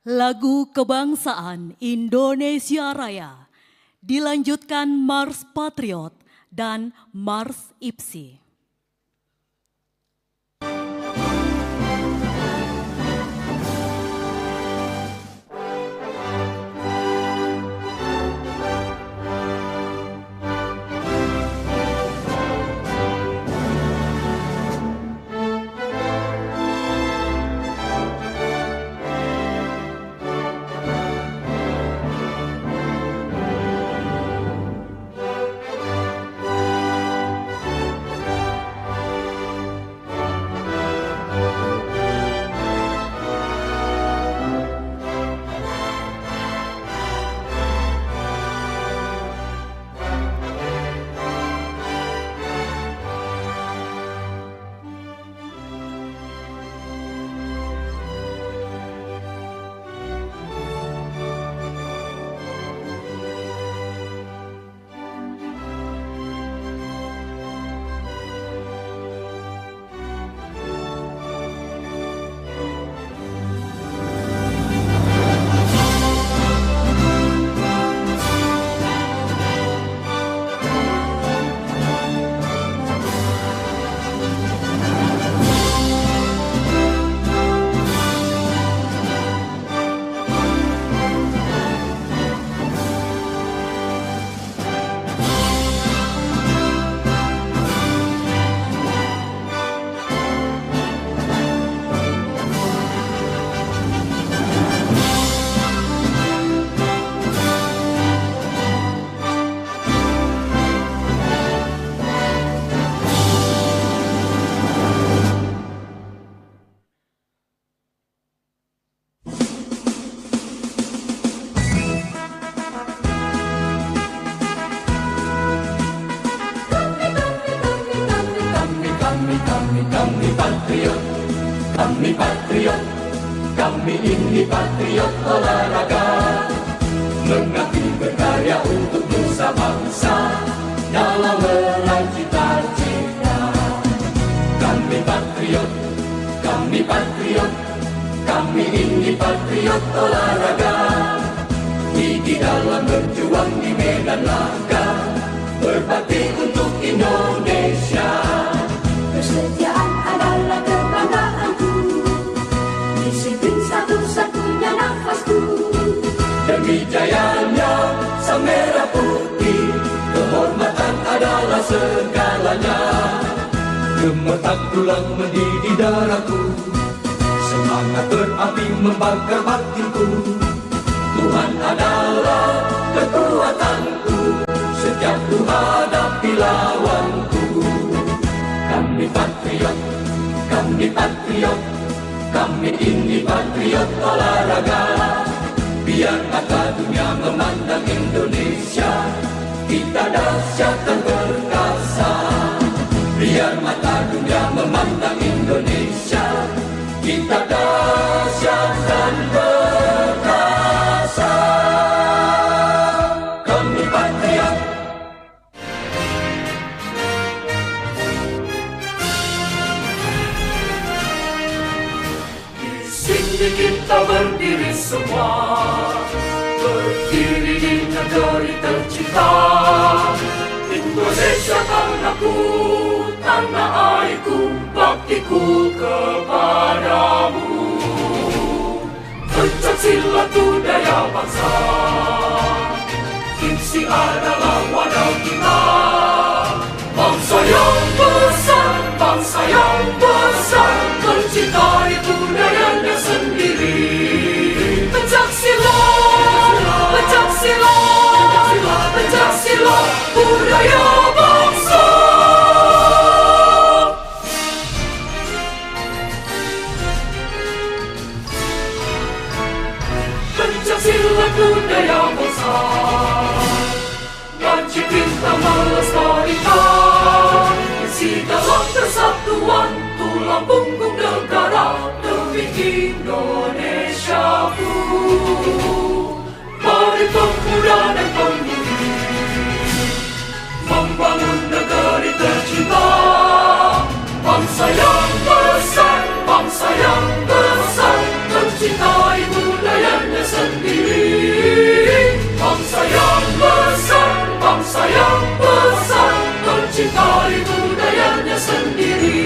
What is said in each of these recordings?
Lagu kebangsaan Indonesia Raya dilanjutkan Mars Patriot dan Mars IPSI. Kami patriot, kami ini patriot olahraga, mengabdi berkarya untuk nusa bangsa dalam meraih cita-cita. Kami patriot, kami patriot, kami ini patriot olahraga, gigi dalam berjuang di medan laga, berbakti untuk Indonesia. Kesetiaan adalah kebanggaanku, disiplin satu-satunya nafasku. Demi jayanya sang merah putih, kehormatan adalah segalanya. Gemetar tulang mendidih darahku, semangat berapi membakar batinku. Tuhan adalah kekuatanku, setiap ku hadapi lawanku. Kami patriot, kami patriot, kami ini patriot olahraga. Biar mata dunia memandang Indonesia, kita dahsyat dan perkasa. Biar mata dunia memandang Indonesia, kita dahsyat dan perkasa. Kami patriot. Di sini kita berdiri semua, berdiri di negeri tercinta. Indonesia tanahku, tanah airku, baktiku kepadamu. Pencaksilat budaya bangsa, IPSI adalah wadah kita. Bangsa yang besar, bangsa yang besar, mencintai budayanya sendiri. Pencaksilat, pencaksilat, pencaksilat budaya bangsa. Pencaksilat budaya bangsa, wajib kita melestarikan. Isi dalam persatuan, tulang punggung negara demi Indonesiaku. Mari pemuda dan pemudi membangun negeri tercinta. Bangsa yang besar, bangsa yang besar, mencintai budayanya sendiri. Bangsa yang besar, bangsa yang besar, mencintai budayanya sendiri.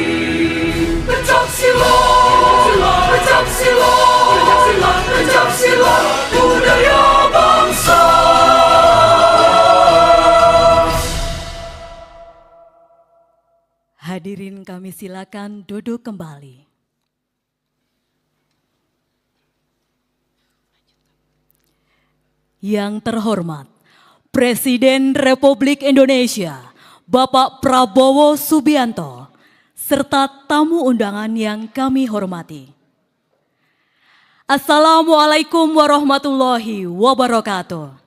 Pencaksilat, pencaksilat, pencaksilat budaya bangsa. Hadirin kami silakan duduk kembali. Yang terhormat, Presiden Republik Indonesia, Bapak Prabowo Subianto, serta tamu undangan yang kami hormati. Assalamualaikum warahmatullahi wabarakatuh.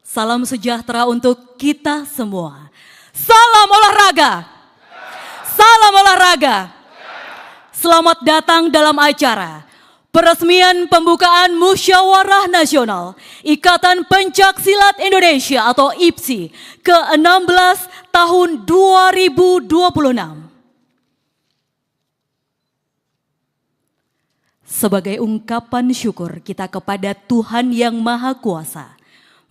Salam sejahtera untuk kita semua. Salam olahraga. Salam olahraga. Selamat datang dalam acara peresmian pembukaan Musyawarah Nasional Ikatan Pencaksilat Indonesia atau IPSI ke-16 tahun 2026. Sebagai ungkapan syukur kita kepada Tuhan Yang Maha Kuasa,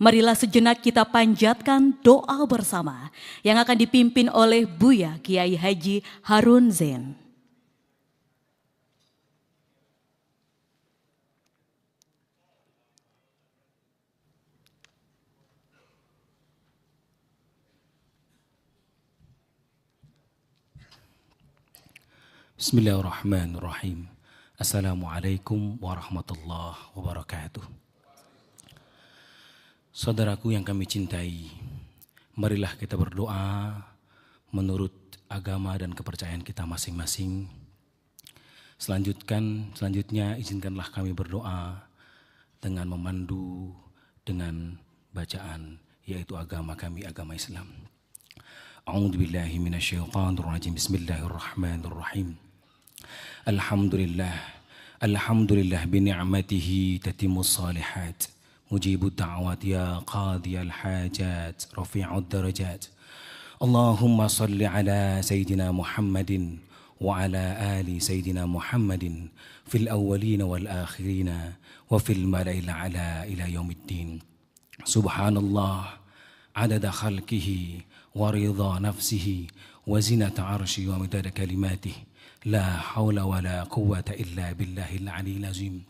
marilah sejenak kita panjatkan doa bersama yang akan dipimpin oleh Buya Kiai Haji Harun Zain. Bismillahirrahmanirrahim. Assalamualaikum warahmatullahi wabarakatuh. Saudaraku yang kami cintai, marilah kita berdoa menurut agama dan kepercayaan kita masing-masing. Selanjutnya izinkanlah kami berdoa dengan memandu dengan bacaan yaitu agama kami, agama Islam. A'udzubillahi minasyaitonirrajim. Bismillahirrahmanirrahim. Alhamdulillah bini'matihi tatimmus salihat. Mujibud da'wat ya qadiyal hajat, rafi'ud darajat. Allahumma salli ala Sayyidina Muhammadin wa ala ali Sayyidina Muhammadin fil awwalina wal akhirina wa fil mala'il ala ila yaumiddin. Subhanallah adada khalqihi wa ridha nafsihi wa zinata arshi wa midada kalimatihi. La hawla wa la quwwata illa billahil aliyyil azim.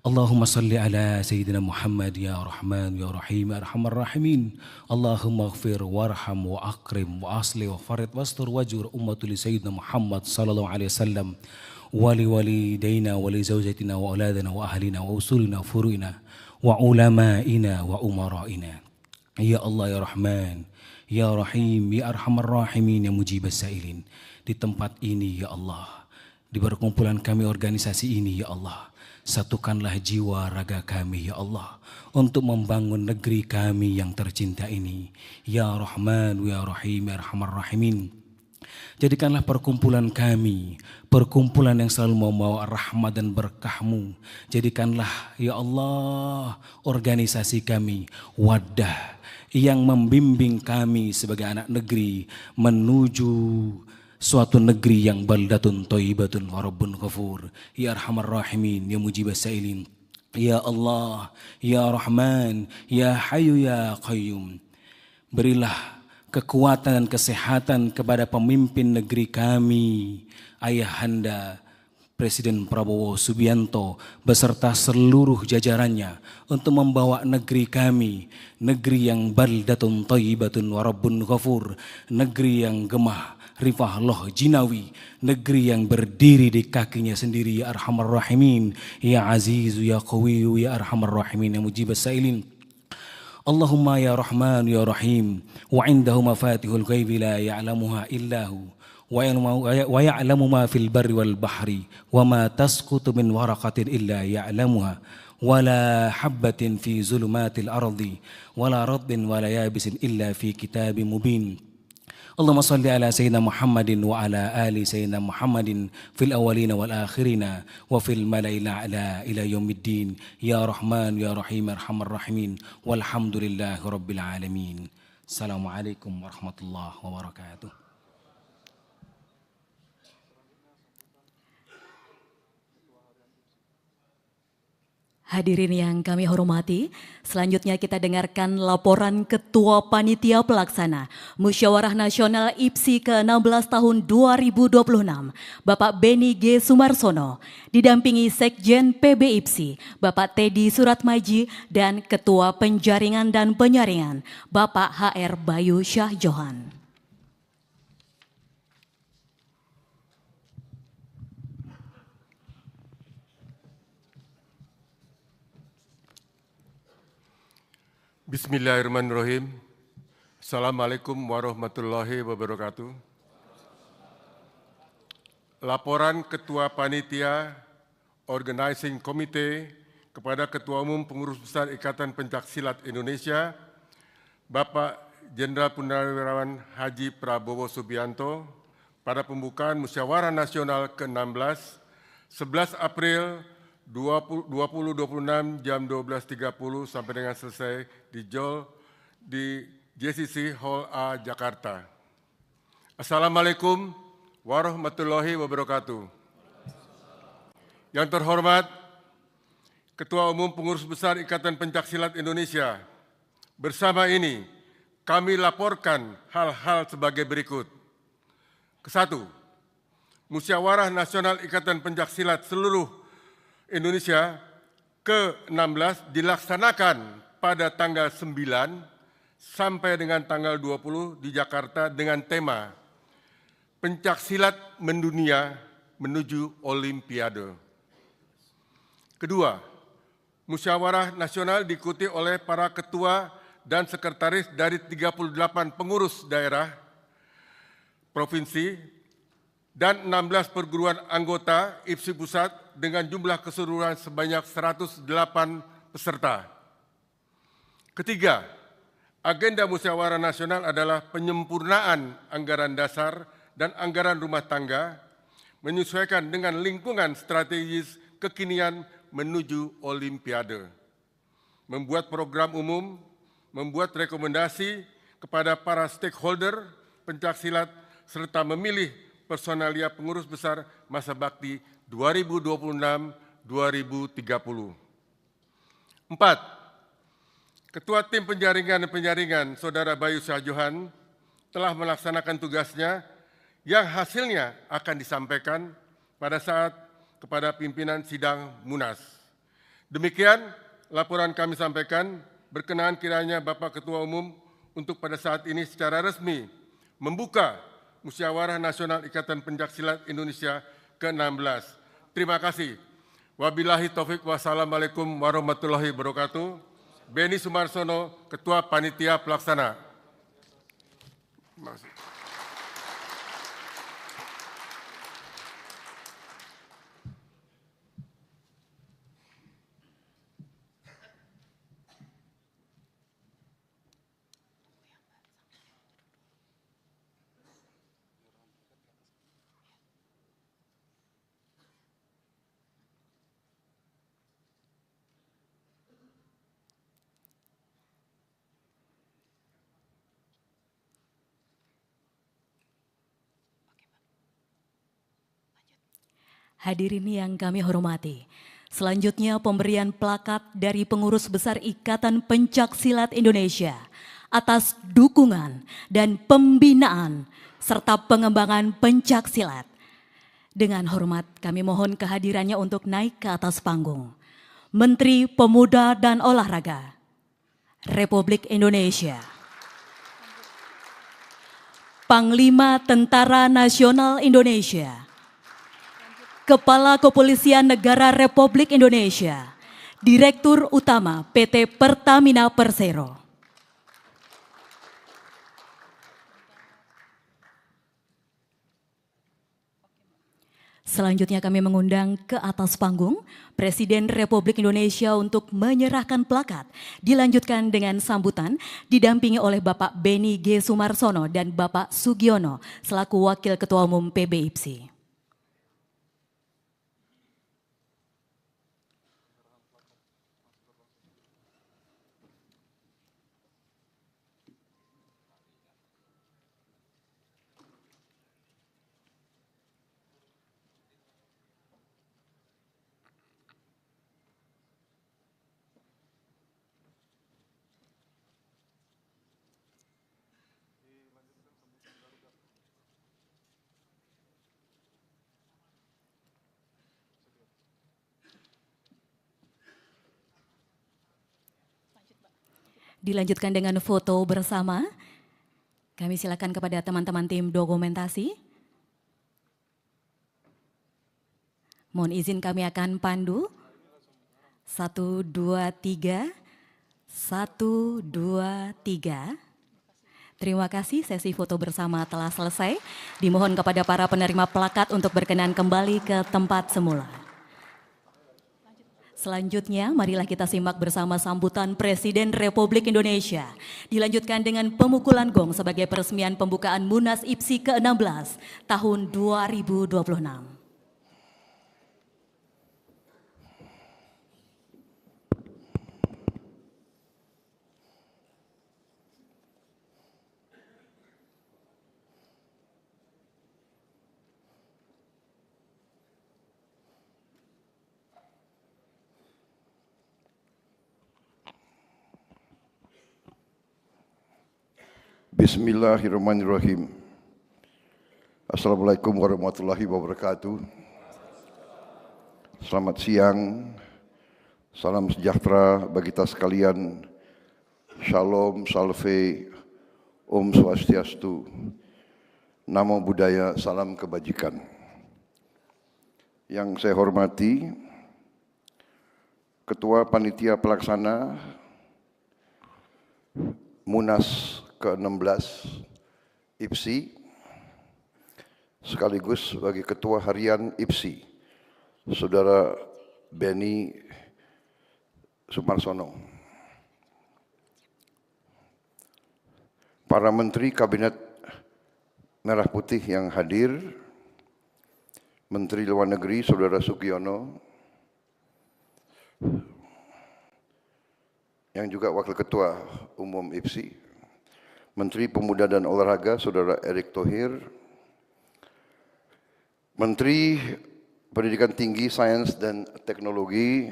Allahumma salli ala Sayyidina Muhammad ya Rahman ya Rahim ya Arhamar Rahimin. Allahumma ighfir warham wa akrim wa asli wa farid wastur wajur ummatul Sayyidina Muhammad sallallahu alaihi wasallam wa li walidayna wa li zawjatina wa auladina wa ahlina wa usulina wa furu'ina wa ulama'ina wa umara'ina. Ya Allah ya Rahman ya Rahim ya Arhamar Rahimin ya mujibas sailin. Di tempat ini ya Allah, di perkumpulan kami organisasi ini ya Allah. Satukanlah jiwa raga kami ya Allah untuk membangun negeri kami yang tercinta ini. Ya Rahman, Ya Rahim, Ya Arhamar Rahimin. Jadikanlah perkumpulan kami perkumpulan yang selalu membawa rahmat dan berkah-Mu. Jadikanlah ya Allah organisasi kami wadah yang membimbing kami sebagai anak negeri menuju suatu negeri yang baldatun thayyibatun wa rabbun ghafur. Ya Arhamar Rahimin, Ya Mujibas Sa'ilin. Ya Allah, Ya Rahman, Ya Hayyu Ya Qayyum. Berilah kekuatan dan kesehatan kepada pemimpin negeri kami, Ayahanda Presiden Prabowo Subianto beserta seluruh jajarannya untuk membawa negeri kami, negeri yang baldatun thayyibatun wa rabbun ghafur, negeri yang gemah Rifah Loh Jinawi, negeri yang berdiri di kakinya sendiri. Ya Arhamar Rahimin, Ya Azizu Ya Qawiyu, Ya Arhamar Rahimin, Ya Mujibas Sa'ilin. Allahumma Ya Rahman Ya Rahim, wa indahu mafatihul ghaibi la ya'lamuha illahu, wa ya'lamu ma fil barri wal bahri, wa ma tasqutu min waraqatin illa ya'lamuha, wa la habbatin fi zulumatil ardi, wa la rabbin wa la yabisin illa fi kitabim mubin. Allahumma salli ala Sayyidina Muhammadin wa ala ali Sayyidina Muhammadin fil awalina wal akhirina wa fil malaila ala ila yaumiddin. Ya Rahman Ya Rahim Arhamar Rahimin, walhamdulillahi rabbil alamin. Assalamualaikum warahmatullahi wabarakatuh. Hadirin yang kami hormati, selanjutnya kita dengarkan laporan Ketua Panitia Pelaksana Musyawarah Nasional IPSI ke-16 tahun 2026, Bapak Beni G. Sumarsono, didampingi Sekjen PB IPSI, Bapak Teddy Suratmaji, dan Ketua Penjaringan dan Penyaringan, Bapak HR Bayu Syah Johan. Bismillahirrahmanirrahim. Assalamualaikum warahmatullahi wabarakatuh. Laporan Ketua Panitia Organizing Committee kepada Ketua Umum Pengurus Besar Ikatan Pencaksilat Indonesia, Bapak Jenderal Purnawirawan Haji Prabowo Subianto, pada pembukaan Musyawarah Nasional ke-16, 11 April 2026 jam 12.30 sampai dengan selesai di JCC Hall A Jakarta. Assalamualaikum warahmatullahi wabarakatuh. Yang terhormat Ketua Umum Pengurus Besar Ikatan Pencaksilat Indonesia, bersama ini kami laporkan hal-hal sebagai berikut. Kesatu, Musyawarah Nasional Ikatan Pencaksilat seluruh Indonesia ke-16 dilaksanakan pada tanggal 9 sampai dengan tanggal 20 di Jakarta dengan tema Pencaksilat Mendunia Menuju Olimpiade. Kedua, Musyawarah Nasional diikuti oleh para ketua dan sekretaris dari 38 pengurus daerah, provinsi, dan 16 perguruan anggota IPSI Pusat dengan jumlah keseluruhan sebanyak 108 peserta. Ketiga, agenda Musyawarah Nasional adalah penyempurnaan anggaran dasar dan anggaran rumah tangga, menyesuaikan dengan lingkungan strategis kekinian menuju Olimpiade, membuat program umum, membuat rekomendasi kepada para stakeholder pencaksilat, serta memilih personalia pengurus besar masa bakti 2026-2030. 4. Ketua Tim Penjaringan dan Penyaringan, Saudara Bayu Syah Johan, telah melaksanakan tugasnya yang hasilnya akan disampaikan pada saat kepada pimpinan sidang Munas. Demikian laporan kami sampaikan, berkenaan kiranya Bapak Ketua Umum untuk pada saat ini secara resmi membuka Musyawarah Nasional Ikatan Pencaksilat Indonesia ke-16. Terima kasih. Wabillahi taufik wassalamualaikum warahmatullahi wabarakatuh. Beni Sumarsono, Ketua Panitia Pelaksana. Hadirin yang kami hormati, selanjutnya pemberian plakat dari Pengurus Besar Ikatan Pencaksilat Indonesia atas dukungan dan pembinaan serta pengembangan pencaksilat. Dengan hormat kami mohon kehadirannya untuk naik ke atas panggung. Menteri Pemuda dan Olahraga Republik Indonesia. Panglima Tentara Nasional Indonesia. Kepala Kepolisian Negara Republik Indonesia, Direktur Utama PT Pertamina Persero. Selanjutnya kami mengundang ke atas panggung Presiden Republik Indonesia untuk menyerahkan plakat. Dilanjutkan dengan sambutan didampingi oleh Bapak Beni G. Sumarsono dan Bapak Sugiono selaku Wakil Ketua Umum PB IPSI. Dilanjutkan dengan foto bersama. Kami silakan kepada teman-teman tim dokumentasi. Mohon izin kami akan pandu. 1, 2, 3. 1, 2, 3. Terima kasih, sesi foto bersama telah selesai. Dimohon kepada para penerima plakat untuk berkenan kembali ke tempat semula. Selanjutnya, marilah kita simak bersama sambutan Presiden Republik Indonesia. Dilanjutkan dengan pemukulan gong sebagai peresmian pembukaan Munas IPSI ke-16 tahun 2026. Bismillahirrahmanirrahim. Assalamualaikum warahmatullahi wabarakatuh. Selamat siang, salam sejahtera bagi kita sekalian. Shalom, salve, Om Swastiastu, Namo Buddhaya, salam kebajikan. Yang saya hormati, Ketua Panitia Pelaksana Munas ke-16 IPSI, sekaligus sebagai Ketua Harian IPSI, Saudara Beni Sumarsono. Para Menteri Kabinet Merah Putih yang hadir, Menteri Luar Negeri Saudara Sugiono, yang juga Wakil Ketua Umum IPSI, Menteri Pemuda dan Olahraga Saudara Erick Thohir, Menteri Pendidikan Tinggi, Sains dan Teknologi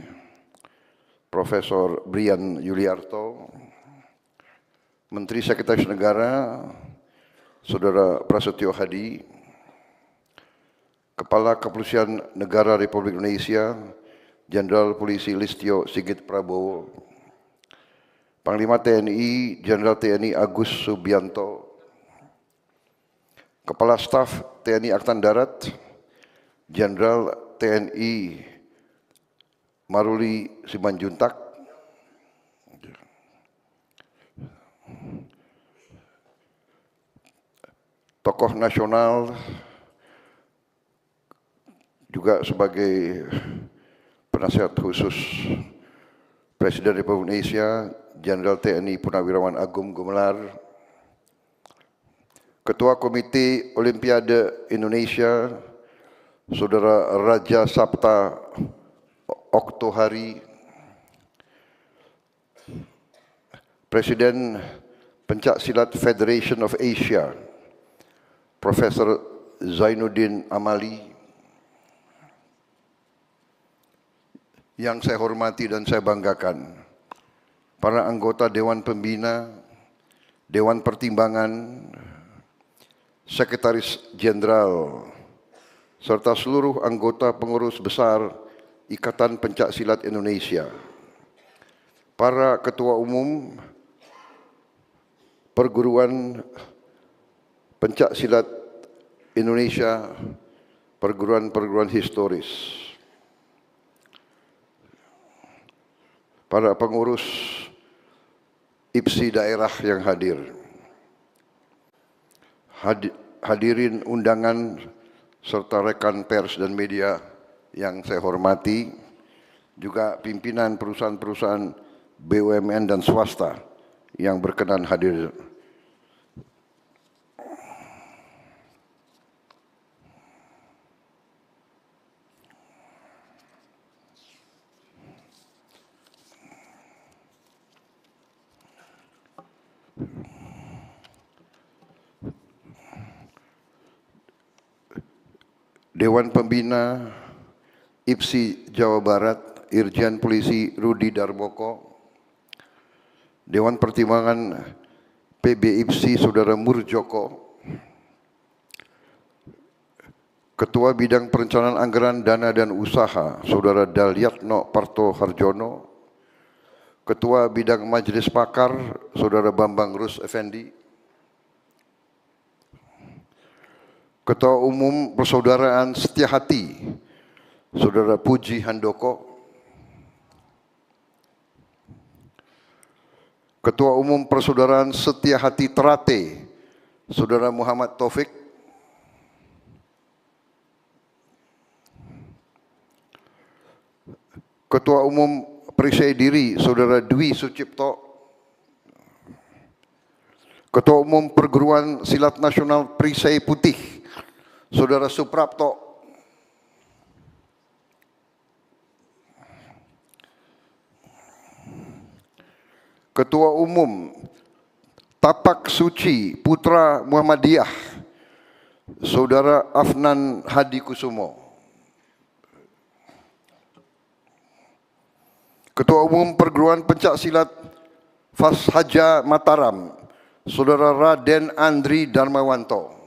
Profesor Brian Yuliarto, Menteri Sekretaris Negara Saudara Prasetyo Hadi, Kepala Kepolisian Negara Republik Indonesia Jenderal Polisi Listio Sigit Prabowo, Panglima TNI Jenderal TNI Agus Subianto, Kepala Staf TNI Angkatan Darat Jenderal TNI Maruli Simanjuntak, tokoh nasional juga sebagai penasihat khusus Presiden Republik Indonesia Jenderal TNI Purnawirawan Agung Gumelar, Ketua Komite Olimpiade Indonesia Saudara Raja Sapta Oktohari, Presiden Pencaksilat Federation of Asia Profesor Zainuddin Amali, yang saya hormati dan saya banggakan, para anggota Dewan Pembina, Dewan Pertimbangan, Sekretaris Jenderal, serta seluruh anggota pengurus besar Ikatan Pencak Silat Indonesia, para ketua umum Perguruan Pencak Silat Indonesia, perguruan-perguruan historis, para pengurus IPSI daerah yang hadir, hadirin undangan serta rekan pers dan media yang saya hormati, juga pimpinan perusahaan-perusahaan BUMN dan swasta yang berkenan hadir. Dewan Pembina IPSI Jawa Barat, Irjen Polisi Rudi Darmoko, Dewan Pertimbangan PB IPSI Saudara Murjoko, Ketua Bidang Perencanaan Anggaran Dana dan Usaha Saudara Dalyatno Parto Harjono, Ketua Bidang Majelis Pakar Saudara Bambang Rus Effendi, Ketua Umum Persaudaraan Setia Hati Saudara Puji Handoko, Ketua Umum Persaudaraan Setia Hati Terate Saudara Muhammad Taufik, Ketua Umum Perisai Diri Saudara Dwi Sucipto, Ketua Umum Perguruan Silat Nasional Perisai Putih Saudara Suprapto, Ketua Umum Tapak Suci Putra Muhammadiyah Saudara Afnan Hadi Kusumo, Ketua Umum Perguruan Pencak Silat Fashaja Mataram Saudara Raden Andri Darmawanto,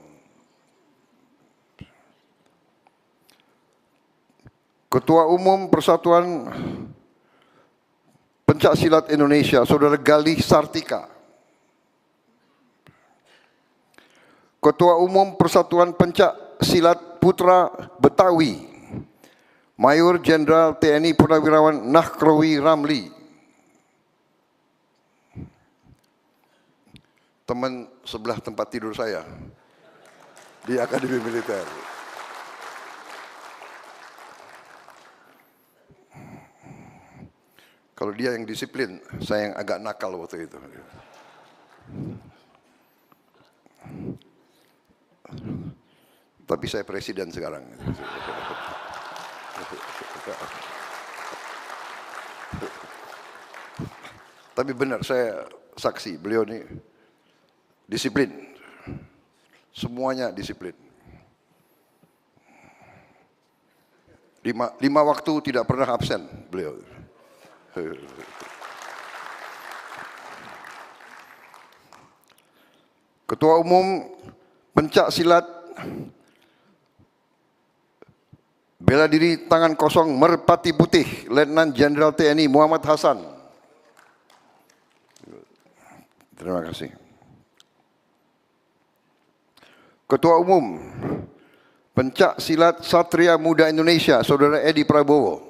Ketua Umum Persatuan Pencak Silat Indonesia Saudara Galih Sartika, Ketua Umum Persatuan Pencak Silat Putra Betawi Mayor Jenderal TNI Purnawirawan Nahrawi Ramli, teman sebelah tempat tidur saya di Akademi Militer. Kalau dia yang disiplin, saya yang agak nakal waktu itu. Tapi saya presiden sekarang. Tapi benar, saya saksi, beliau ini disiplin. Semuanya disiplin. Lima waktu tidak pernah absen beliau. Ketua Umum Pencak Silat Bela Diri Tangan Kosong Merpati Putih Letnan Jenderal TNI Muhammad Hasan. Terima kasih. Ketua Umum Pencak Silat Satria Muda Indonesia Saudara Edi Prabowo.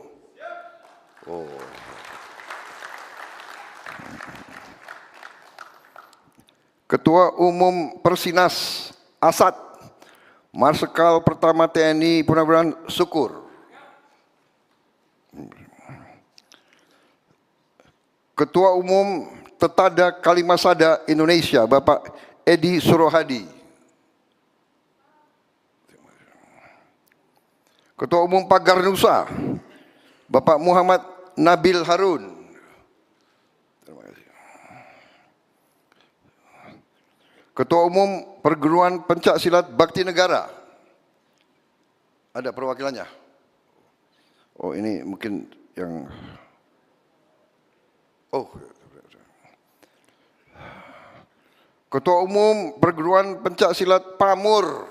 Oh. Ketua Umum Persinas Asad Marsikal Pertama TNI Purnawirawan Syukur. Ketua Umum Tetada Kalimasada Indonesia Bapak Edi Surohadi. Ketua Umum Pagar Nusa Bapak Muhammad Nabil Harun. Ketua Umum Perguruan Pencak Silat Bakti Negara. Ada perwakilannya? Oh, ini mungkin yang Ketua Umum Perguruan Pencak Silat Pamur.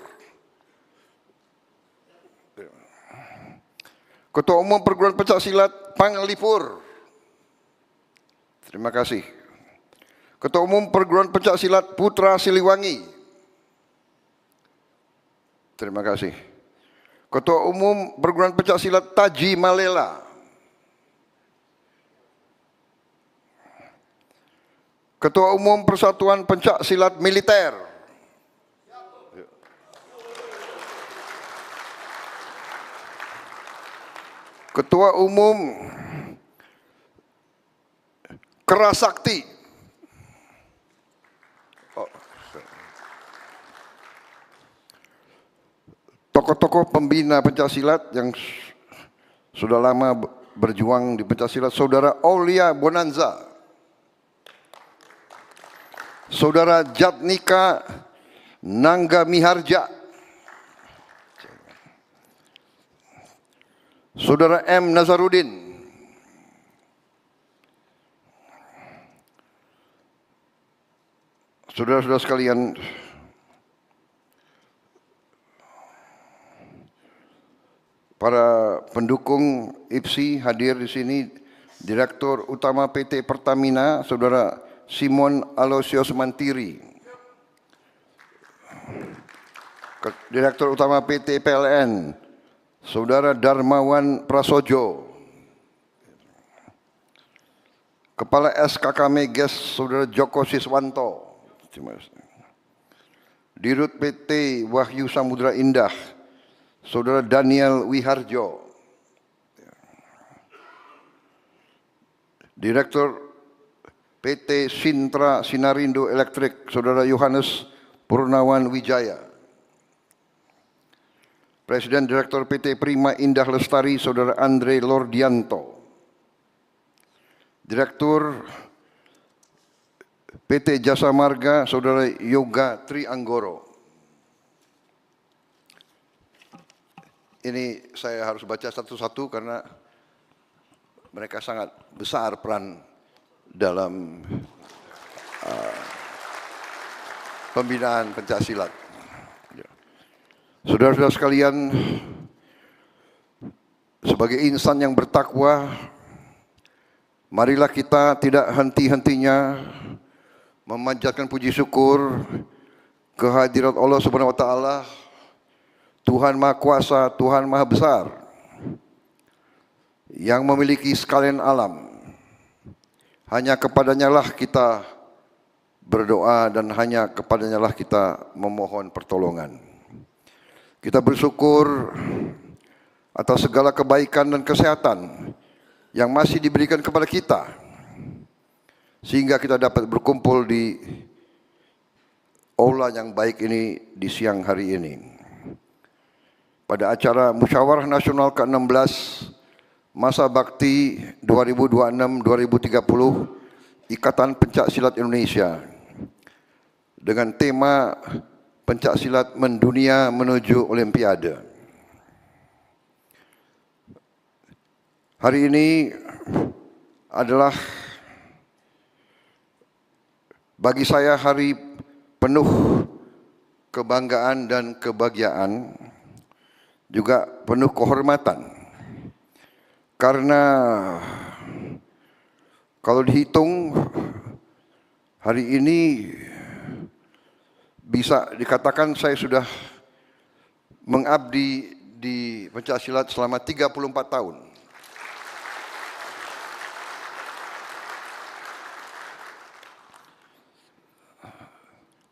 Ketua Umum Perguruan Pencak Silat Panglipur. Terima kasih. Ketua Umum Perguruan Pencak Silat Putra Siliwangi. Terima kasih. Ketua Umum Perguruan Pencak Silat Taji Malela. Ketua Umum Persatuan Pencak Silat Militer. Ketua Umum Kerasakti. Tokoh-tokoh pembina pencaksilat yang sudah lama berjuang di pencaksilat, Saudara Aulia Bonanza, Saudara Jatnika Nangga Miharja, Saudara M. Nazarudin, saudara-saudara sekalian, para pendukung IPSI hadir di sini, Direktur Utama PT Pertamina, Saudara Simon Aloysius Mantiri, Direktur Utama PT PLN, Saudara Darmawan Prasojo, Kepala SKK Meges, Saudara Joko Siswanto, Dirut PT Wahyu Samudra Indah, Saudara Daniel Wiharjo, Direktur PT Sintra Sinarindo Elektrik, Saudara Yohanes Purnawan Wijaya, Presiden Direktur PT Prima Indah Lestari, Saudara Andre Lordianto, Direktur PT Jasa Marga, Saudara Yoga Trianggoro. Ini saya harus baca satu-satu karena mereka sangat besar peran dalam pembinaan pencaksilat. Saudara-saudara sekalian, sebagai insan yang bertakwa, marilah kita tidak henti-hentinya memanjatkan puji syukur kehadirat Allah Subhanahu wa taala, Tuhan Maha Kuasa, Tuhan Maha Besar, yang memiliki sekalian alam. Hanya kepadanya lah kita berdoa dan hanya kepadanya lah kita memohon pertolongan. Kita bersyukur atas segala kebaikan dan kesehatan yang masih diberikan kepada kita, sehingga kita dapat berkumpul di aula yang baik ini di siang hari ini. Pada acara Musyawarah Nasional ke-16 Masa Bakti 2026-2030 Ikatan Pencak Silat Indonesia dengan tema Pencak Silat Mendunia Menuju Olimpiade. Hari ini adalah bagi saya hari penuh kebanggaan dan kebahagiaan, juga penuh kehormatan. Karena kalau dihitung hari ini bisa dikatakan saya sudah mengabdi di pencaksilat selama 34 tahun.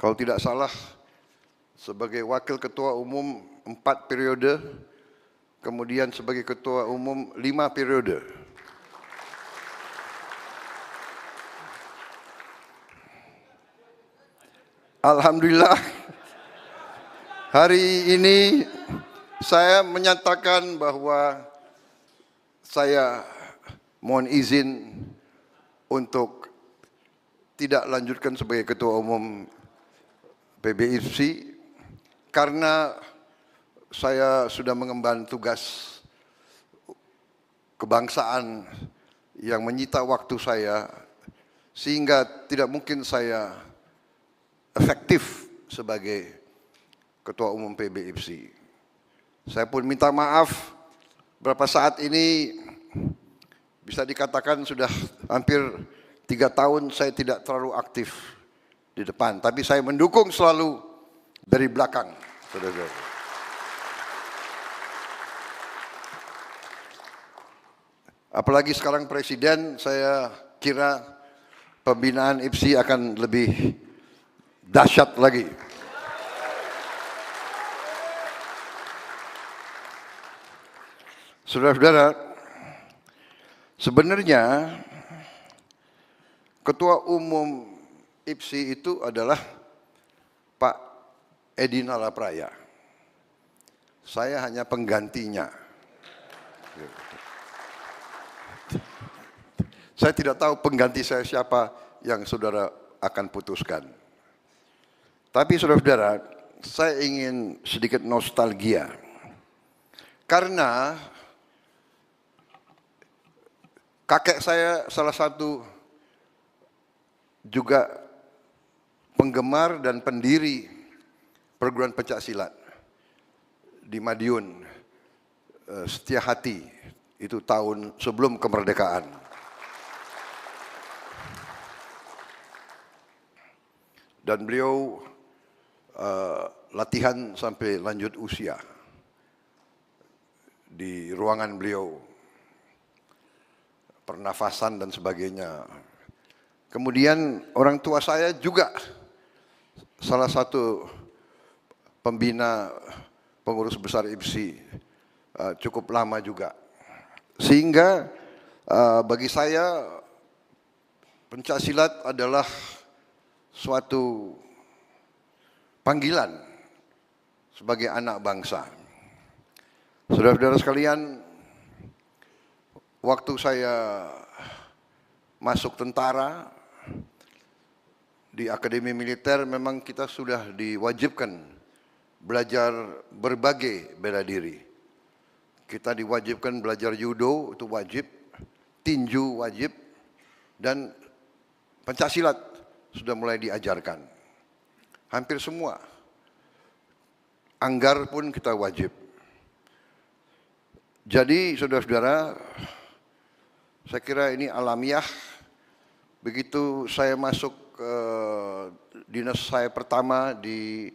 Kalau tidak salah, sebagai wakil ketua umum 4 periode, kemudian sebagai ketua umum 5 periode. Alhamdulillah, hari ini saya menyatakan bahwa saya mohon izin untuk tidak lanjutkan sebagai ketua umum PBIPSI karena saya sudah mengemban tugas kebangsaan yang menyita waktu saya sehingga tidak mungkin saya efektif sebagai Ketua Umum PBIPSI. Saya pun minta maaf, berapa saat ini bisa dikatakan sudah hampir 3 tahun saya tidak terlalu aktif di depan, tapi saya mendukung selalu dari belakang, saudara-saudara. Apalagi sekarang presiden, saya kira pembinaan IPSI akan lebih dahsyat lagi. Saudara-saudara, sebenarnya Ketua Umum IPSI itu adalah Pak Edi Nalapraya. Saya hanya penggantinya. Saya tidak tahu pengganti saya siapa yang saudara akan putuskan. Tapi saudara-saudara, saya ingin sedikit nostalgia. Karena kakek saya salah satu juga penggemar dan pendiri perguruan pencaksilat di Madiun, Setiahati, itu tahun sebelum kemerdekaan. Dan beliau latihan sampai lanjut usia di ruangan beliau, pernafasan dan sebagainya. Kemudian orang tua saya juga salah satu pembina pengurus besar IPSI cukup lama juga. Sehingga bagi saya pencaksilat adalah suatu panggilan sebagai anak bangsa. Saudara-saudara sekalian, waktu saya masuk tentara di Akademi Militer, memang kita sudah diwajibkan belajar berbagai bela diri. Kita diwajibkan belajar judo, itu wajib, tinju wajib, dan pencaksilat sudah mulai diajarkan. Hampir semua. Anggar pun kita wajib. Jadi saudara-saudara, saya kira ini alamiah. Begitu saya masuk dinas saya pertama di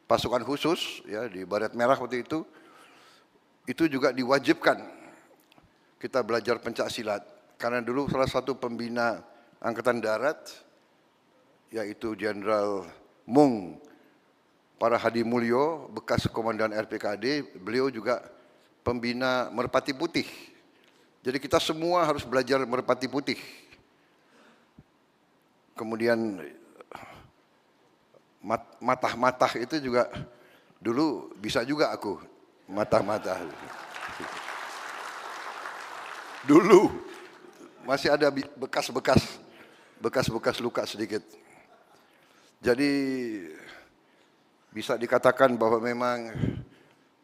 pasukan khusus, ya, di Baret Merah waktu itu juga diwajibkan kita belajar pencaksilat. Karena dulu salah satu pembina Angkatan Darat, yaitu Jenderal Mung Parahadi Mulyo, bekas Komandan RPKAD, beliau juga pembina Merpati Putih. Jadi kita semua harus belajar Merpati Putih. Kemudian matah-matah itu juga dulu bisa juga aku matah-matah. Dulu masih ada bekas-bekas luka sedikit. Jadi bisa dikatakan bahwa memang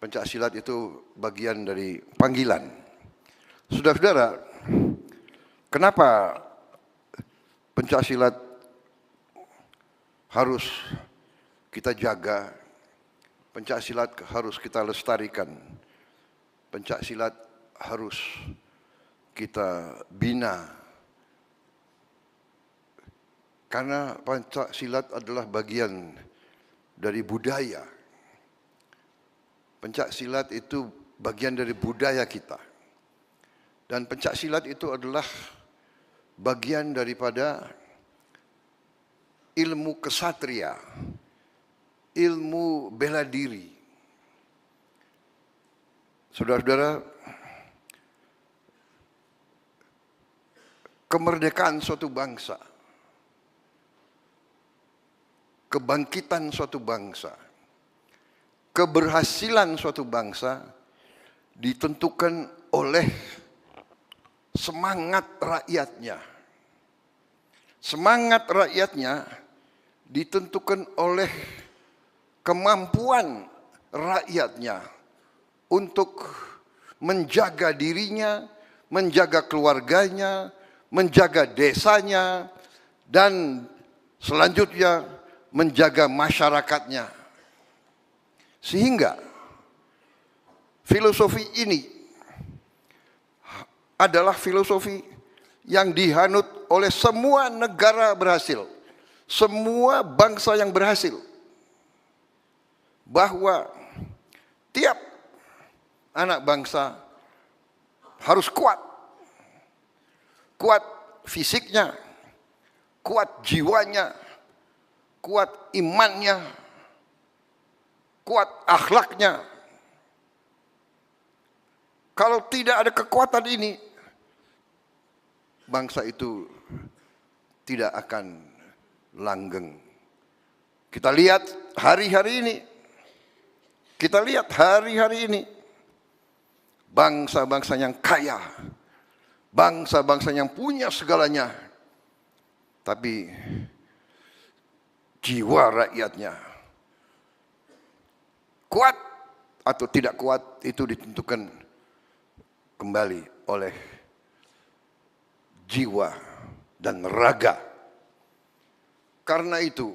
pencaksilat itu bagian dari panggilan. Saudara-saudara, kenapa pencaksilat harus kita jaga, pencaksilat harus kita lestarikan, pencaksilat harus kita bina? Karena pencaksilat adalah bagian dari budaya. Pencaksilat itu bagian dari budaya kita. Dan pencaksilat itu adalah bagian daripada ilmu kesatria, ilmu bela diri. Saudara-saudara, kemerdekaan suatu bangsa, kebangkitan suatu bangsa, keberhasilan suatu bangsa ditentukan oleh semangat rakyatnya. Semangat rakyatnya ditentukan oleh kemampuan rakyatnya untuk menjaga dirinya, menjaga keluarganya, menjaga desanya, dan selanjutnya menjaga masyarakatnya. Sehingga filosofi ini adalah filosofi yang dihanut oleh semua negara berhasil, semua bangsa yang berhasil, bahwa tiap anak bangsa harus kuat, kuat fisiknya, kuat jiwanya, kuat imannya, kuat akhlaknya. Kalau tidak ada kekuatan ini, bangsa itu tidak akan langgeng. Kita lihat hari-hari ini, bangsa-bangsa yang kaya, bangsa-bangsa yang punya segalanya, tapi jiwa rakyatnya kuat atau tidak kuat itu ditentukan kembali oleh jiwa dan raga. Karena itu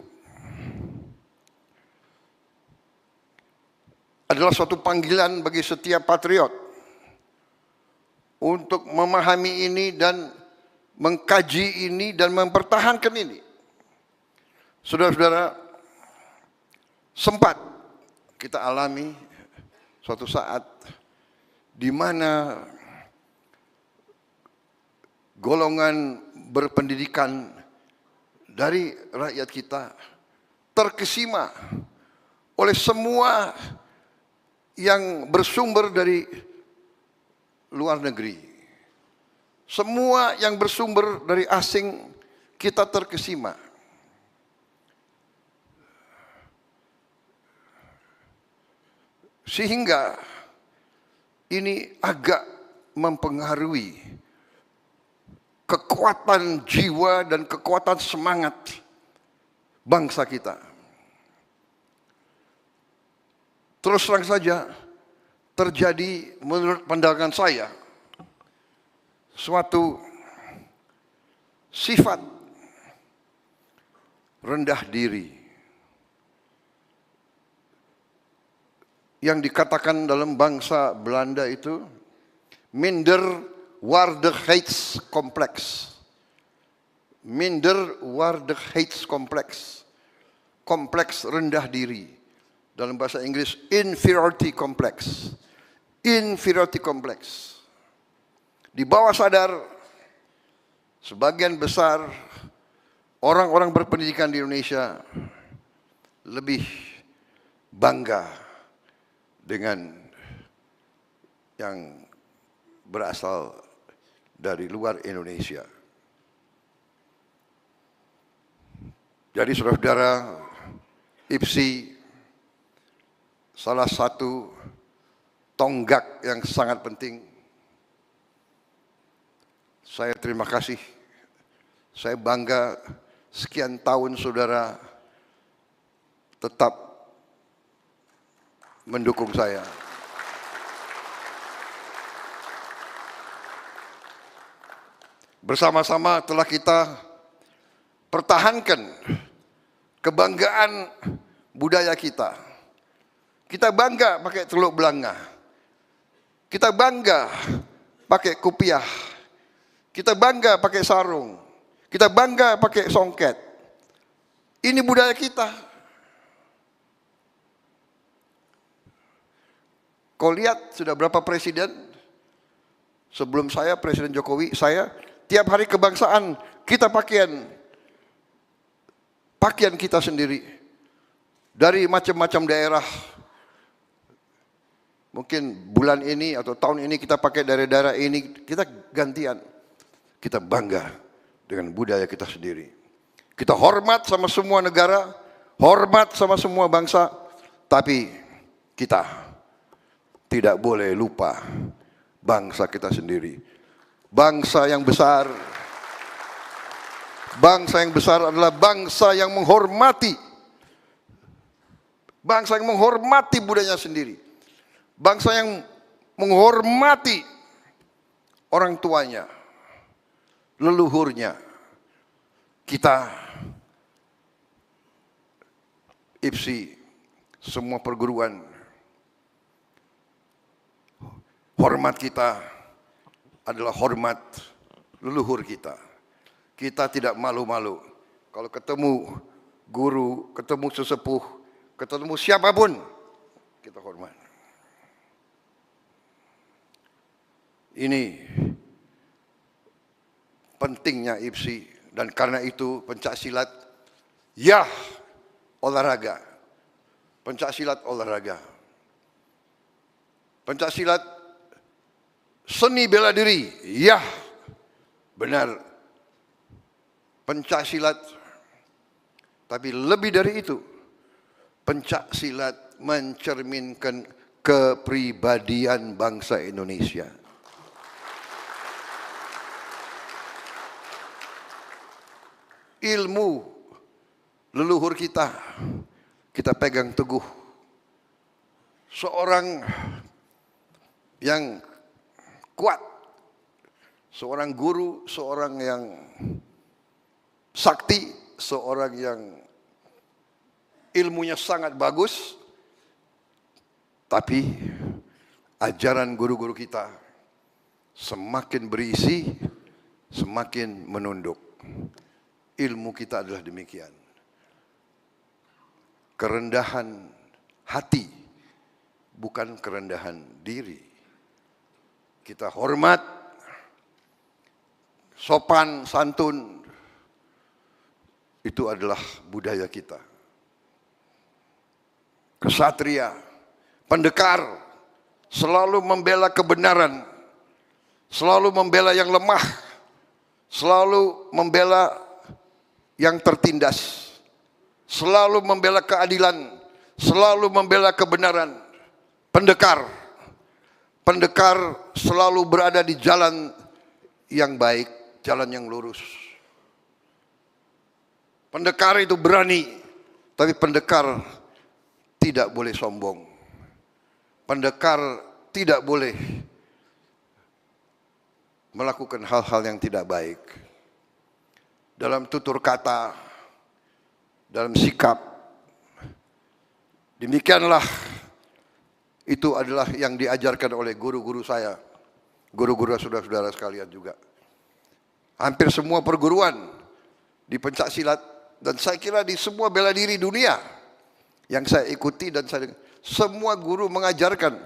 adalah suatu panggilan bagi setiap patriot untuk memahami ini dan mengkaji ini dan mempertahankan ini. Saudara-saudara, sempat kita alami suatu saat di mana golongan berpendidikan dari rakyat kita terkesima oleh semua yang bersumber dari luar negeri. Semua yang bersumber dari asing kita terkesima. Sehingga ini agak mempengaruhi kekuatan jiwa dan kekuatan semangat bangsa kita. Terus terang saja terjadi menurut pandangan saya suatu sifat rendah diri yang dikatakan dalam bangsa Belanda itu Minderwaardigheidscomplex. Minderwaardigheidscomplex. Kompleks rendah diri. Dalam bahasa Inggris inferiority complex. Inferiority complex. Di bawah sadar sebagian besar orang-orang berpendidikan di Indonesia lebih bangga dengan yang berasal dari luar Indonesia. Jadi saudara-saudara, IPSI salah satu tonggak yang sangat penting. Saya terima kasih. Saya bangga sekian tahun saudara tetap mendukung saya. Bersama-sama telah kita pertahankan kebanggaan budaya kita. Kita bangga pakai teluk belanga. Kita bangga pakai kupiah. Kita bangga pakai sarung. Kita bangga pakai songket. Ini budaya kita. Kau lihat sudah berapa presiden? Sebelum saya, Presiden Jokowi, saya tiap hari kebangsaan kita pakaian kita sendiri dari macam-macam daerah. Mungkin bulan ini atau tahun ini kita pakai dari daerah ini, kita gantian. Kita bangga dengan budaya kita sendiri. Kita hormat sama semua negara, hormat sama semua bangsa, tapi kita tidak boleh lupa bangsa kita sendiri. Bangsa yang besar adalah bangsa yang menghormati. Bangsa yang menghormati budayanya sendiri. Bangsa yang menghormati orang tuanya, leluhurnya, kita, IPSI, semua perguruan, hormat kita adalah hormat leluhur kita. Kita tidak malu-malu. Kalau ketemu guru, ketemu sesepuh, ketemu siapapun, kita hormat. Ini pentingnya IPSI, dan karena itu pencak silat, ya olahraga. Pencak silat olahraga. Pencak silat seni bela diri, ya benar. Pencak silat, tapi lebih dari itu, pencak silat mencerminkan kepribadian bangsa Indonesia. Ilmu leluhur kita pegang teguh. Seorang yang kuat, seorang guru, seorang yang sakti, seorang yang ilmunya sangat bagus, tapi ajaran guru-guru kita semakin berisi, semakin menunduk. Ilmu kita adalah demikian. Kerendahan hati, bukan kerendahan diri. Kita hormat, sopan, santun, itu adalah budaya kita. Kesatria, pendekar, selalu membela kebenaran, selalu membela yang lemah, selalu membela yang tertindas, selalu membela keadilan, selalu membela kebenaran. Pendekar selalu berada di jalan yang baik, jalan yang lurus. Pendekar itu berani, tapi pendekar tidak boleh sombong. Pendekar tidak boleh melakukan hal-hal yang tidak baik. Dalam tutur kata, dalam sikap. Demikianlah itu adalah yang diajarkan oleh guru-guru saya. Guru-guru saudara-saudara sekalian juga. Hampir semua perguruan di pencak silat, dan saya kira di semua bela diri dunia yang saya ikuti, dan semua guru mengajarkan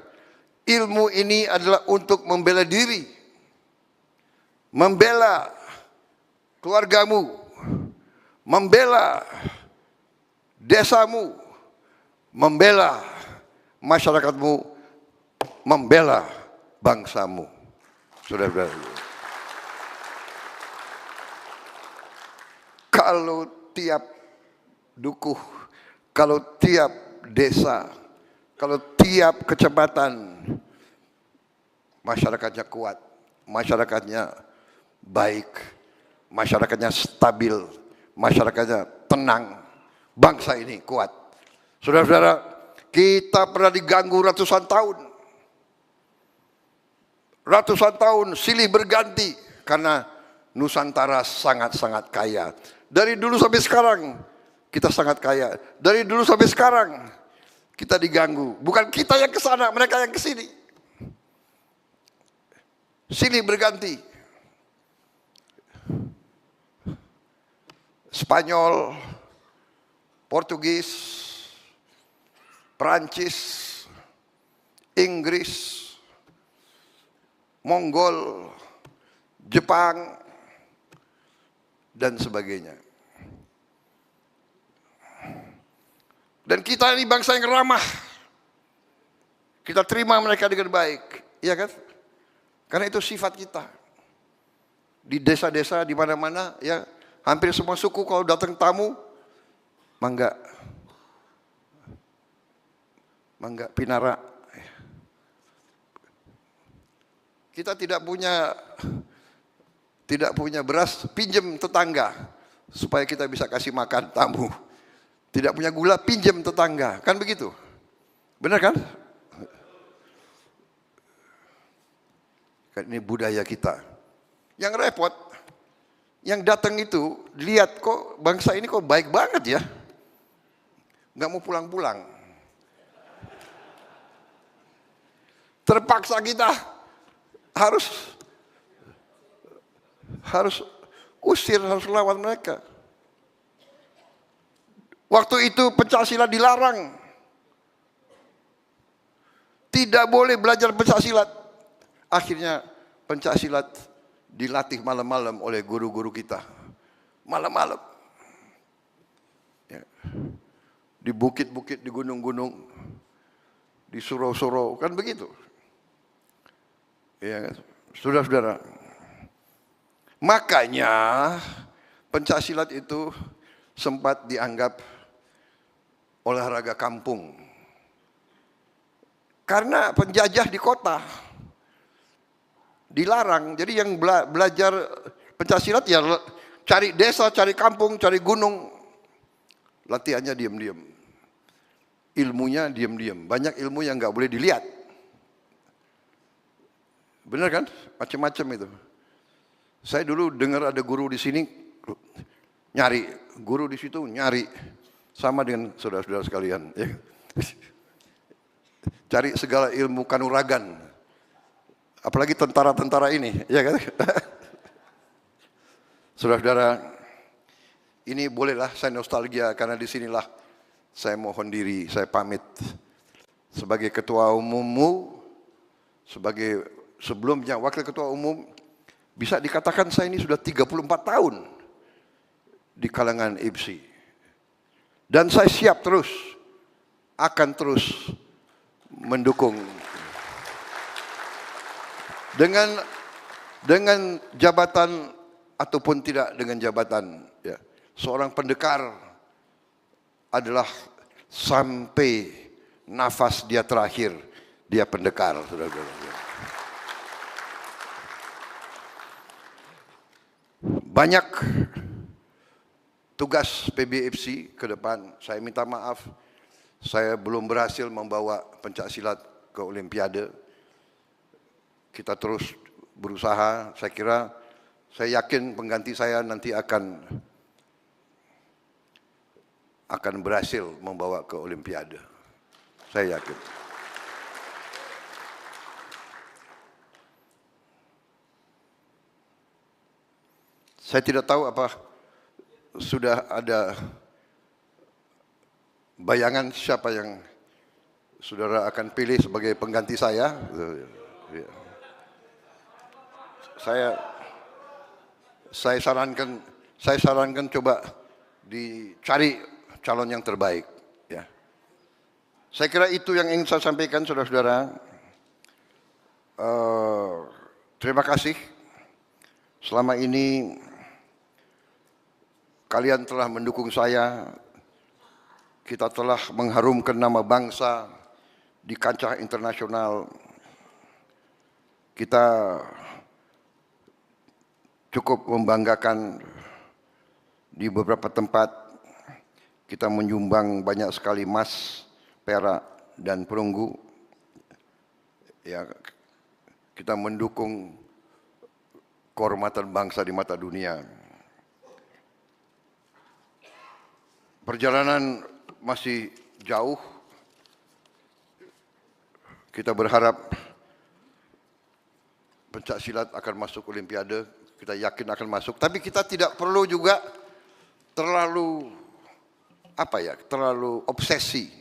ilmu ini adalah untuk membela diri, membela keluargamu, membela desamu, membela masyarakatmu, membela bangsamu. Saudara-saudara, kalau tiap dukuh, kalau tiap desa, kalau tiap kecamatan masyarakatnya kuat, masyarakatnya baik, masyarakatnya stabil, masyarakatnya tenang, bangsa ini kuat. Saudara-saudara, kita pernah diganggu ratusan tahun. Ratusan tahun silih berganti karena Nusantara sangat-sangat kaya. Dari dulu sampai sekarang kita sangat kaya. Dari dulu sampai sekarang kita diganggu. Bukan kita yang ke sana, mereka yang ke sini. Silih berganti. Spanyol, Portugis, Perancis, Inggris, Mongol, Jepang, dan sebagainya. Dan kita ini bangsa yang ramah. Kita terima mereka dengan baik, iya kan? Karena itu sifat kita. Di desa-desa, di mana-mana, ya, hampir semua suku kalau datang tamu, mangga pinara. Kita tidak punya beras, pinjam tetangga supaya kita bisa kasih makan tamu. Tidak punya gula, pinjam tetangga, kan begitu? Benar kan? Ini budaya kita. Yang repot, yang datang itu lihat kok bangsa ini kok baik banget ya, nggak mau pulang-pulang. Terpaksa kita harus usir, harus lawan mereka. Waktu itu pencaksilat dilarang. Tidak boleh belajar pencaksilat. Akhirnya pencaksilat dilatih malam-malam oleh guru-guru kita. Malam-malam. Ya. Di bukit-bukit, di gunung-gunung, di surau-surau, kan begitu. Ya, saudara-saudara. Makanya pencaksilat itu sempat dianggap olahraga kampung. Karena penjajah di kota dilarang. Jadi yang belajar pencaksilat ya cari desa, cari kampung, cari gunung. Latihannya diam-diam. Ilmunya diam-diam. Banyak ilmu yang nggak boleh dilihat. Benar kan? Macam-macam itu. Saya dulu dengar ada guru di sini nyari, guru di situ nyari, sama dengan saudara-saudara sekalian. Ya. Cari segala ilmu kanuragan, apalagi tentara-tentara ini, ya kan? Saudara-saudara, ini bolehlah saya nostalgia karena di sinilah saya mohon diri, saya pamit sebagai ketua umummu, sebagai sebelumnya wakil ketua umum. Bisa dikatakan saya ini sudah 34 tahun di kalangan IPSI. Dan saya siap terus, akan terus mendukung. Dengan jabatan ataupun tidak dengan jabatan. Ya. Seorang pendekar adalah sampai nafas dia terakhir, dia pendekar. Saudara-saudara. Banyak tugas PBFC ke depan. Saya minta maaf, saya belum berhasil membawa pencaksilat ke Olimpiade. Kita terus berusaha. Saya yakin pengganti saya nanti akan berhasil membawa ke Olimpiade. Saya yakin. Saya tidak tahu apa sudah ada bayangan siapa yang saudara akan pilih sebagai pengganti saya. Saya sarankan coba dicari calon yang terbaik. Ya. Saya kira itu yang ingin saya sampaikan, saudara-saudara. Terima kasih. Selama ini kalian telah mendukung saya, kita telah mengharumkan nama bangsa di kancah internasional. Kita cukup membanggakan di beberapa tempat, kita menyumbang banyak sekali emas, perak, dan perunggu. Ya, kita mendukung kehormatan bangsa di mata dunia. Perjalanan masih jauh. Kita berharap pencaksilat akan masuk Olimpiade. Kita yakin akan masuk. Tapi kita tidak perlu juga terlalu obsesi.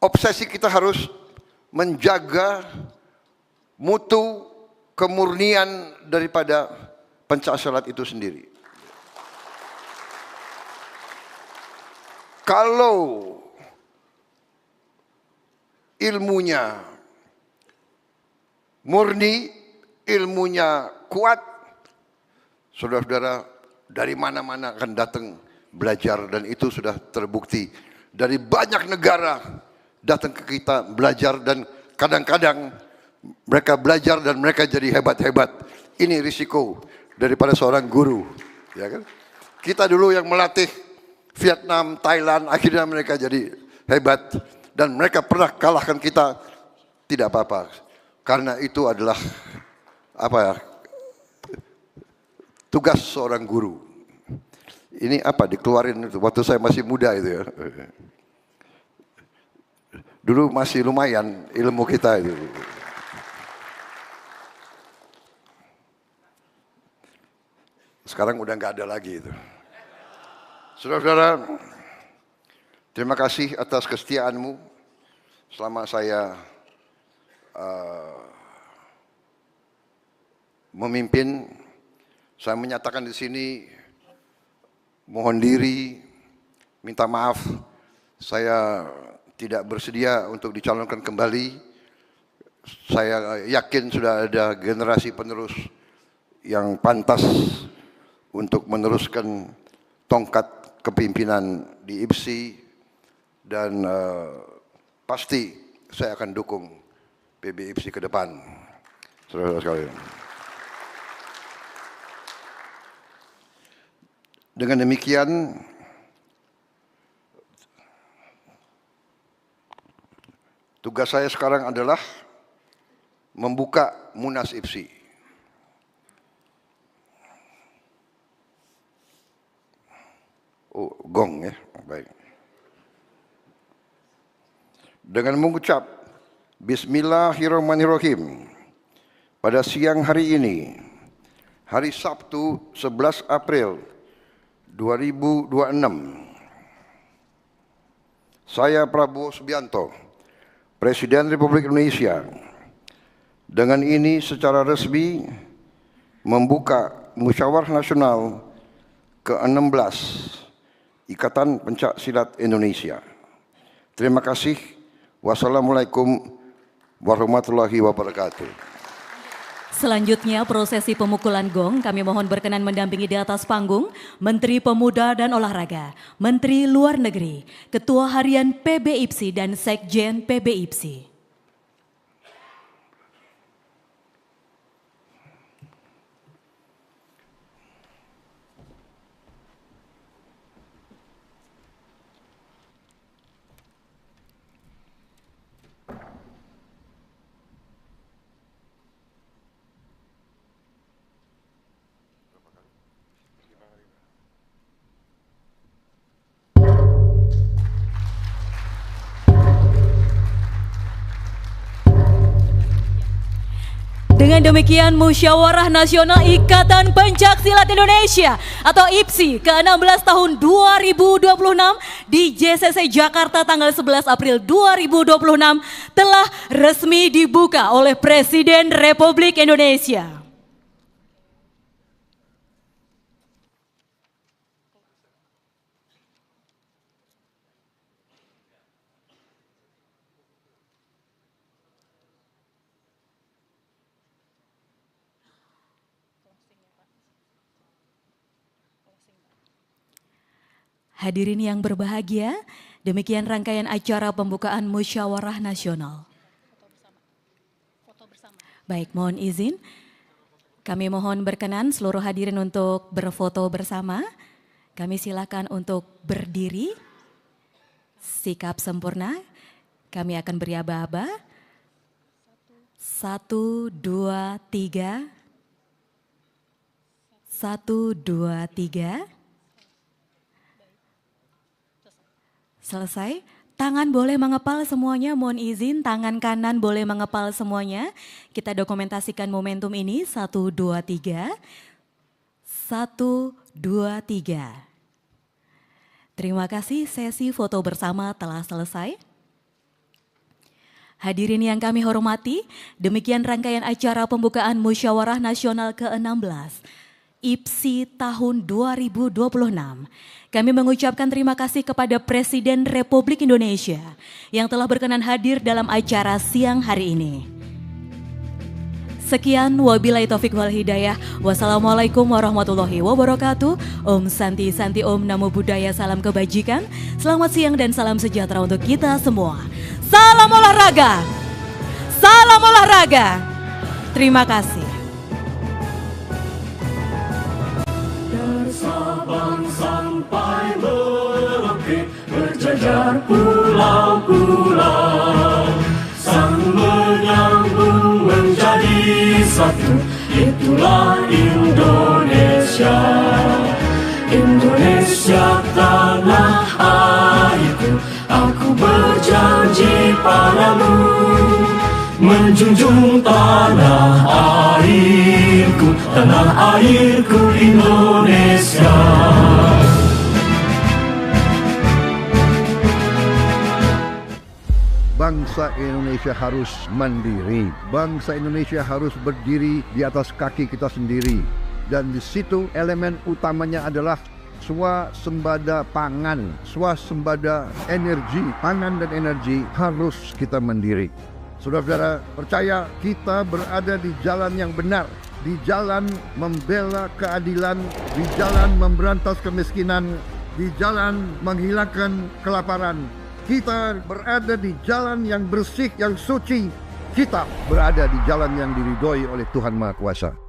Obsesi kita harus menjaga mutu kemurnian daripada pencaksilat itu sendiri. Kalau ilmunya murni, ilmunya kuat, saudara-saudara dari mana-mana akan datang belajar, dan itu sudah terbukti. Dari banyak negara datang ke kita belajar, dan kadang-kadang mereka belajar dan mereka jadi hebat-hebat. Ini risiko daripada seorang guru, ya kan? Kita dulu yang melatih Vietnam, Thailand, akhirnya mereka jadi hebat, dan mereka pernah kalahkan kita, tidak apa-apa. Karena itu adalah apa ya, tugas seorang guru. Ini apa dikeluarin itu waktu saya masih muda itu ya. Dulu masih lumayan ilmu kita itu. Sekarang udah nggak ada lagi itu. Saudara-saudara, terima kasih atas kesetiaanmu selama saya memimpin. Saya menyatakan di sini mohon diri, minta maaf, saya tidak bersedia untuk dicalonkan kembali. Saya yakin sudah ada generasi penerus yang pantas untuk meneruskan tongkat kepimpinan di IPSI dan pasti saya akan dukung PB IPSI ke depan. Saudara-saudara sekalian. Dengan demikian, tugas saya sekarang adalah membuka Munas IPSI. Oh, gong ya, baik. Dengan mengucap Bismillahirrahmanirrahim, pada siang hari ini, hari Sabtu 11 April 2026, saya Prabowo Subianto, Presiden Republik Indonesia, dengan ini secara resmi membuka Musyawarah Nasional ke-16 Ikatan Pencak Silat Indonesia. Terima kasih. Wassalamualaikum warahmatullahi wabarakatuh. Selanjutnya prosesi pemukulan gong kami mohon berkenan mendampingi di atas panggung Menteri Pemuda dan Olahraga, Menteri Luar Negeri, Ketua Harian PB IPSI dan Sekjen PB IPSI. Dengan demikian Musyawarah Nasional Ikatan Pencak Silat Indonesia atau IPSI ke-16 tahun 2026 di JCC Jakarta tanggal 11 April 2026 telah resmi dibuka oleh Presiden Republik Indonesia. Hadirin yang berbahagia, demikian rangkaian acara pembukaan Musyawarah Nasional. Baik, mohon izin. Kami mohon berkenan seluruh hadirin untuk berfoto bersama. Kami silakan untuk berdiri. Sikap sempurna. Kami akan beri aba-aba. 1, 2, 3. 1, 2, 3. Selesai, tangan boleh mengepal semuanya, mohon izin, tangan kanan boleh mengepal semuanya. Kita dokumentasikan momentum ini, 1, 2, 3. 1, 2, 3. Terima kasih, sesi foto bersama telah selesai. Hadirin yang kami hormati, demikian rangkaian acara pembukaan Musyawarah Nasional ke-16. IPSI tahun 2026. Kami mengucapkan terima kasih kepada Presiden Republik Indonesia yang telah berkenan hadir dalam acara siang hari ini. Sekian, wabillahi taufiq wal hidayah. Wassalamualaikum warahmatullahi wabarakatuh. Om Santi Santi Om Namo Buddhaya, salam kebajikan. Selamat siang dan salam sejahtera untuk kita semua. Salam olahraga. Salam olahraga. Terima kasih. Sabang sampai Merauke berjajar pulau-pulau, sang menyambung itulah Indonesia. Indonesia tanah airku, aku berjanji padamu, menjunjung tanah airku Indonesia. Bangsa Indonesia harus mandiri. Bangsa Indonesia harus berdiri di atas kaki kita sendiri. Dan di situ elemen utamanya adalah swasembada pangan, swasembada energi. Pangan dan energi harus kita mandiri. Saudara-saudara, percaya kita berada di jalan yang benar, di jalan membela keadilan, di jalan memberantas kemiskinan, di jalan menghilangkan kelaparan. Kita berada di jalan yang bersih, yang suci. Kita berada di jalan yang diridhoi oleh Tuhan Maha Kuasa.